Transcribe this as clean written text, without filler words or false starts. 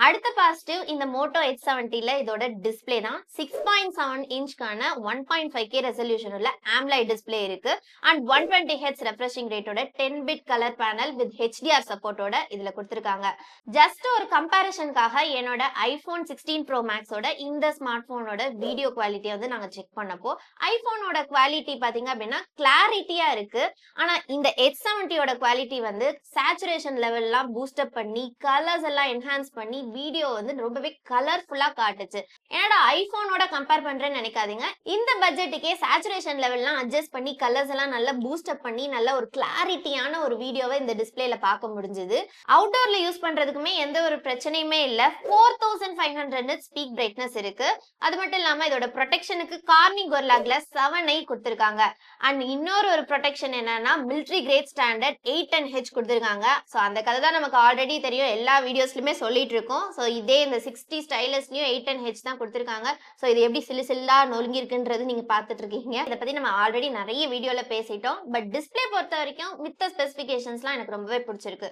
அடுத்த பாசிட்டிவ் இந்த Moto H70ல இதோட டிஸ்ப்ளே தான். 6.7 இன்ச்க்கான 1.5K ரெசல்யூஷன் உள்ள AMOLED டிஸ்ப்ளே இருக்கு. அண்ட் 120 Hz ரெஃப்ரெஷிங் ரேட்டோட 10 bit colour panel with HDR சப்போர்ட்டோட இதுல கொடுத்திருக்காங்க. ஜஸ்ட் ஒரு கம்பேரிசனுக்காக என்னோட iPhone 16 Pro Maxோட இந்த ஸ்மார்ட் போனோட வீடியோ குவாலிட்டியை வந்து நாங்க செக் பண்ணப்போ ஐபோனோட குவாலிட்டி பாத்தீங்க அப்படின்னா கிளாரிட்டியா இருக்கு. ஆனா இந்த H70யோட குவாலிட்டி வந்து சேச்சுரேஷன் லெவல்லாம் பூஸ்ட் அப் பண்ணி கலர்ஸ் எல்லாம் என்ஹான்ஸ் பண்ணி வீடியோ வந்து ரொம்பவே கலர்ஃபுல்லா காட்டுச்சு. என்னடா ஐபோனோட கம்பேர் பண்றேன்னு நினைக்காதீங்க. இந்த பட்ஜெட்டுக்கே சேச்சுரேஷன் லெவல்லாம் அட்ஜஸ்ட் பண்ணி கலர்ஸ் எல்லாம் நல்லா பூஸ்ட் அப் பண்ணி நல்ல ஒரு கிளாரிட்டியான ஒரு வீடியோவை இந்த டிஸ்ப்ளேல பார்க்க முடிஞ்சது. அவுட்டோர்ல யூஸ் பண்றதுக்குமே எந்த ஒரு பிரச்சனையுமே இல்ல. 4500 nits பீக் பிரைட்னஸ் இருக்கு. அது மட்டும் இல்லாம இதோட ப்ரொடெக்ஷனுக்கு கார்னிங் Gorilla Glass 7i கொடுத்திருக்காங்க. அண்ட் இன்னொரு ஒரு ப்ரொடெக்ஷன் என்னன்னா மிலிட்டரி கிரேட் ஸ்டாண்டர்ட் 810H கொடுத்திருக்காங்க. சோ அந்த கதை தான் நமக்கு ஆல்ரெடி தெரியும், எல்லா வீடியோஸ்லயுமே சொல்லிட்டு இருக்கோம். சோ இதே இந்த 60 ஸ்டைலஸ்லயும் 810H தான் கொடுத்திருக்காங்க. சோ இது எப்படி சிலு சில்லா நொறுங்கி இருக்குன்றது நீங்க பார்த்துட்டு இருக்கீங்க. இத பத்தி நம்ம ஆல்ரெடி நிறைய வீடியோல பேசிட்டோம். பட் டிஸ்ப்ளே பொறுத்த வரைக்கும் மித்த ஸ்பெசிபிகேஷன்ஸ்லாம் எனக்கு ரொம்பவே பிடிச்சிருக்கு.